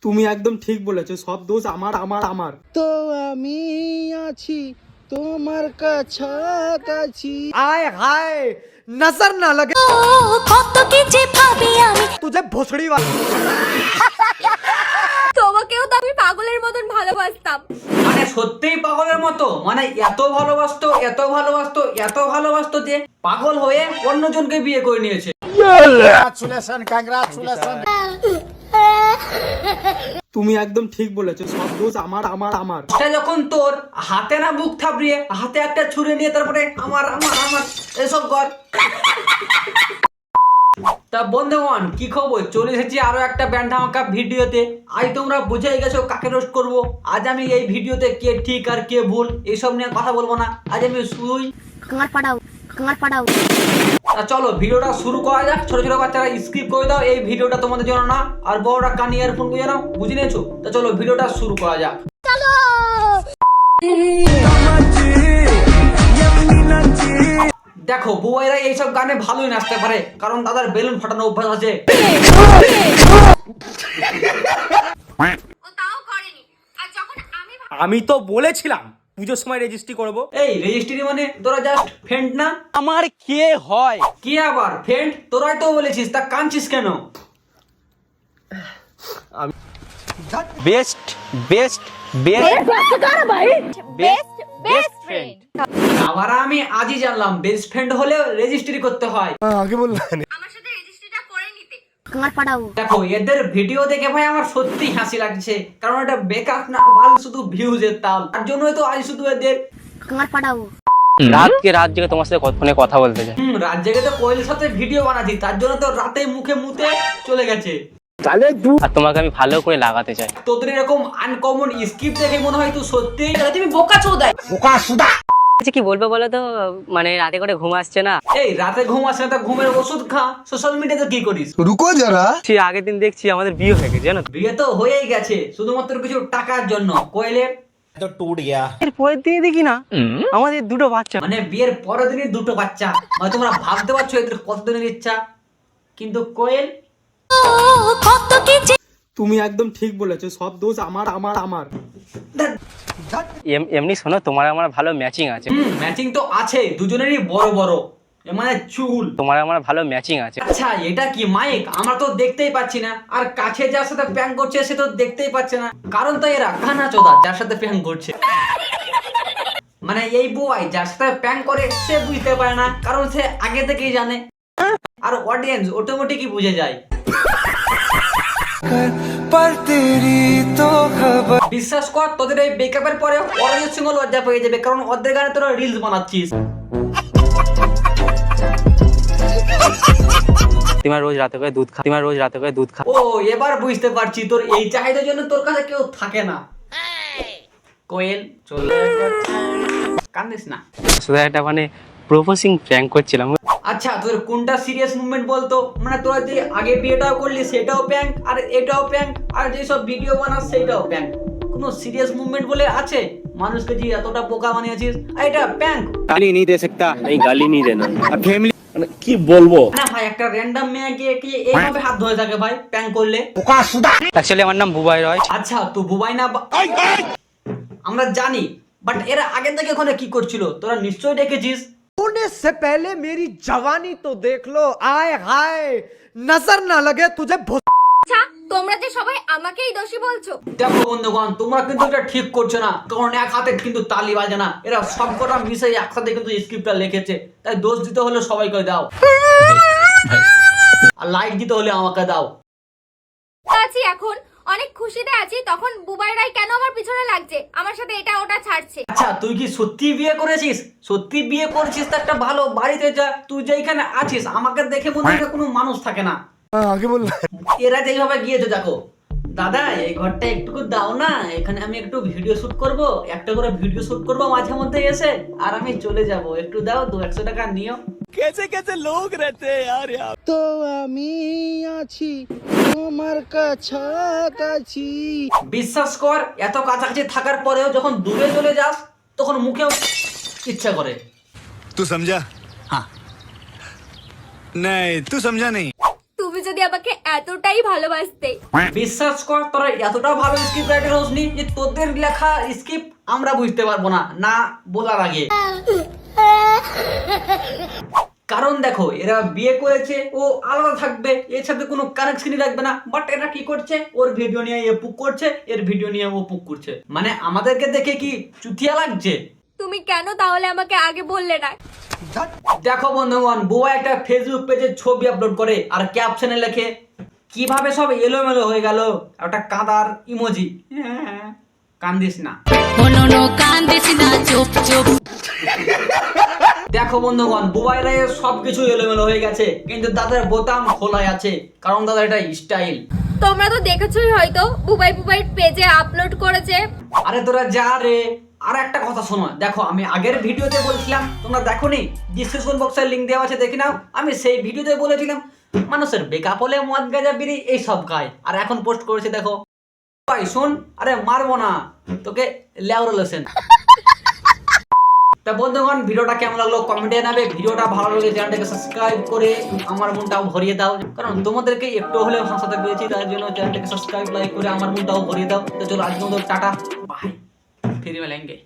তুমি একদম ঠিক বলেছো, সব দোষ আমার আমার আমার। তো আমি আছি তোমার কাছাকাছি। आय हाय नजर ना लगे কত কিছু ভাবি আমি तुझे भोसड़ी वाला। তোমাকেও তো আমি পাগলের মতন ভালোবাসতাম। মানে সত্যিই পাগলের মতো, মানে এত ভালোবাসতো এত ভালোবাসতো এত ভালোবাসতো যে পাগল হয়ে অন্যজনকে বিয়ে করে নিয়েছে। তুমি একদম ঠিক বলেছো, সব দোষ আমার আমার আমার। সে যখন তোর হাতে না বুক থাপড়িয়ে হাতে একটা ছুরি নিয়ে তারপরে আমার আমার আমার এসব কর। তা বন্ধুগণ কি খবর, চলে এসেছি আরো একটা ব্যান্ড ধামাকা ভিডিওতে। আজ তোমরা বুঝেই গেছো কাকে রোস্ট করবো। আজ আমি এই ভিডিওতে কে ঠিক আর কে ভুল এইসব নিয়ে কথা বলবো না, আজ আমি শুধুই তা চলো ভিডিওটা শুরু করা যাক। ছোট ছোট বাচ্চারা স্কিপ করে দাও, এই ভিডিওটা তোমাদের জন্য না। আর বড়রা কানে ইয়ারফোন বুঝে নাও, বুঝে নিয়েছো? তা চলো ভিডিওটা শুরু করা যাক। দেখো বুবাইরা এইসব গানে ভালোই নাচতে পারে, কারণ তাদের বেলুন ফাটানো অভ্যাস আছে। ও তাও করেনি। আর যখন আমি আমি তো বলেছিলাম পুজোর সময় রেজিস্ট্রি করব। এই রেজিস্ট্রি মানে তোরা জাস্ট ফ্রেন্ড না? আমার কে হয়? কি আবার ফ্রেন্ড? তোরাই তো বলেছিস, তা কাঁদছিস কেন? Best best best best friend. আবার আমি আজই জানলাম বেস্ট ফ্রেন্ড হলেও রেজিস্ট্রি করতে হয়। আমার সাথে রেজিস্ট্রিটা করে নিতে। দেখো এদের ভিডিও দেখে ভাই আমার সত্যি হাসি লাগছে, কারণ এটা বেকআপ না ভালো শুধু ভিউজের তাল। তার জন্যই তো আজ শুধু এদের রাত জেগে তোমার সাথে ফোনে কথা বলতে চাই। রাত জেগে তো কোয়েলের সাথে ভিডিও বানাচ্ছি, তার জন্য তো রাতে মুখে মুতে চলে গেছে। আর তোমাকে আমি ভালো করে লাগাতে চাই। তোদের এরকম আনকমন স্ক্রিপ্ট দেখে মনে হয় তুই সত্যি তুমি কি বলবো বলো তো, মানে রাতে করে ঘুম আসছে না। এই রাতে ঘুম আসে না, তা ঘুমের ওষুধ খা। সোশ্যাল মিডিয়াতে কি করিস? रुको जरा। সেই আগের দিন দেখছি আমাদের বিয়ে হয়ে গেছে জানো তো। বিয়ে তো হয়েই গেছে শুধুমাত্র কিছু টাকার জন্য। কোয়েলের এর পরের দিনে দেখি না আমাদের দুটো বাচ্চা। মানে বিয়ের পরের দিনই দুটো বাচ্চা। মানে তোমরা ভাবতে পারছো এদের কতদিনের ইচ্ছা। কিন্তু কোয়েল কত কিছু তুমি একদম ঠিক বলেছো, সব দোষ আমার আমার আমার। এমনি শোনো, তোমার আমার ভালো ম্যাচিং আছে। ম্যাচিং তো আছে, দুজনেরই বড় বড় এ মানে চুল। তোমার আমার ভালো ম্যাচিং আছে। আচ্ছা এটা কি মাইক? আমরা তো দেখতেই পাচ্ছি না। আর কাছে যার সাথে প্যাং করছে সে তো দেখতেই পাচ্ছে না, কারণ তো এরা কানা চোদা যার সাথে প্যাং করছে। মানে এই বুয়াই যার সাথে প্যাং করে সে বুঝতে পারে না, কারণ সে আগে থেকেই জানে। আর অডিয়েন্স অটোমেটিকই বুঝে যায়। বিশ্বাস কর তোদের এই ব্রেকআপের পরে অরিজিৎ সিংহ লজ্জা পেয়ে যাবে, কারণ ওদের গানে তোরা রিলস বানাচ্ছিস। তোমার রোজ রাতে করে দুধ খা। ও এবার বুঝতে পারছি, তোর এই চাহিদার জন্য তোর কাছে কেউ থাকে না। কোয়েল চলে কান্দিস না। শুধু একটা মানে প্রপোজিং প্র্যাঙ্ক করছিলাম। আচ্ছা তোর কোনটা সিরিয়াস মুভমেন্ট বলতো? মানে তোরা যে আগে বিয়েটাও করলি সেটাও প্যাঙ্ক, আর এটাও প্যাঙ্ক, আর যেসব ভিডিও বানাস সেটাও প্যাঙ্ক। কোনো সিরিয়াস মুভমেন্ট বলে আছে? মানুষকে যে এতটা বোকা বানিয়েছিস, আর এটা প্যাঙ্ক। গালি नहीं दे सकता, नहीं गाली नहीं देना। अब फैमिली কি বলবো? না ভাই একটা র্যান্ডম মেয়েকে কি এইভাবে হাত ধরে থাকে ভাই প্যাঙ্ক করলে? অ্যাকচুয়ালি আমার নাম বুবাই রয়। আচ্ছা তুই বুবাই না আমরা জানি, বাট এরা আগে থেকে ওখানে কি করছিল তোরা নিশ্চয়ই দেখেছিস। होने से पहले मेरी जवानी तो देख लो। आय हाय नजर ना लगे तुझे আচ্ছা তোমরা যে সবাই আমাকেই দোষী বলছো। দেখো বন্ধুগণ তোমরা কিন্তু এটা ঠিক করছো না, কারণ এক হাতে কিন্তু তালি বাজে না। এরা সবকটা মিশে একসাথে কিন্তু স্ক্রিপ্টটা লিখেছে, তাই দোষ দিতে হলে সবাইকে দাও, আর লাইক দিতে হলে আমাকে দাও। আছি এখন অনেক খুশিতে আছি, তখন বুবাই রায় কেন আমার পিছনে লাগছে, আমার সাথে এটা ওটা ছাড়ছে। আচ্ছা তুই কি সত্যি বিয়ে করেছিস? সত্যি বিয়ে করেছিস তো একটা ভালো বাড়িতে যা। তুই যেখানে আছিস আমাকে দেখে মনে হয় কোনো মানুষ থাকে না। आगे बोल। এরা যেভাবে গিয়েছে দেখো, দাদা এই ঘরটা একটু দাও না, এখানে আমি একটু ভিডিও শুট করব, একটা করে ভিডিও শুট করব মাঝে মধ্যে এসে, আর আমি চলে যাব, একটু দাও 200 টাকা নিও। তো আমি আছি তোমার কাছাকাছি। বিশ্বাস কর এত কাছাকাছি থাকার পরেও যখন দূরে চলে যাস তখন মুখেও ইচ্ছা করে। तू समझा? हाँ। नहीं तू समझा नहीं। তুমি যদি আমাকে এতটাই ভালোবাসতে। বিশ্বাস কর তোরা এতটা ভালো স্ক্রিপ্ট রাইটার হোসনি যে তোদের লেখা স্ক্রিপ্ট আমরা বুঝতে পারবো না না বলার আগে। কারণ দেখো এরা বিয়ে করেছে, ও আলাদা থাকবে, এর সাথে কোনো কানেকশনই রাখবে না, বাট এরা কি করছে, ওর ভিডিও নিয়ে এ পুক করছে, এর ভিডিও নিয়ে ও পুক করছে। মানে আমাদেরকে দেখে কি চুতিয়া লাগছে? তুমি কেন তাহলে আমাকে আগে বললে না? দেখো বন্ধুগণ, বুয়া একটা ফেসবুক পেজে ছবি আপলোড করে আর ক্যাপশনে লেখে কিভাবে সব এলোমেলো হয়ে গেল, একটা কাঁদার ইমোজি। কান্দিস না। দেখো বন্ধুগণ, বুবাইরা সবকিছু এলোমেলো হয়ে গেছে, কিন্তু তাদের বোতাম খোলাই আছে, কারণ তাদের এটা স্টাইল। তোমরা তো দেখেছোই হয়তো, বুবাই পেজে আপলোড করেছে। আরে তোরা যা রে। আর একটা কথা শোনো, দেখো আমি আগের ভিডিওতে বলছিলাম, তোমরা দেখোনি, ডিসক্রিপশন বক্সে লিংক দেওয়া আছে, দেখে নাও। আমি সেই ভিডিওতে বলেছিলাম মানুষের বেকআপ হলে মদ গাঁজা বিড়ি এই সব খায়, আর এখন পোস্ট করেছে দেখো। ভাই শোন, আরে মারবো না তোকে, লেওরেলেছেন। তা বন্ধুগণ, ভিডিওটা কেমন লাগলো কমেন্টে জানাবে। ভিডিওটা ভালো লাগলে চ্যানেলটাকে সাবস্ক্রাইব করে আমার মনটাও ভরিয়ে দাও, কারণ তোমাদেরকে একটু হলেও হাসাতে পেরেছি, তার জন্য চ্যানেলটাকে সাবস্ক্রাইব লাইক করে আমার মনটাও ভরিয়ে দাও। তো চলো আজকের মতো টাটা, বাই, ফিরে মিলেंगे।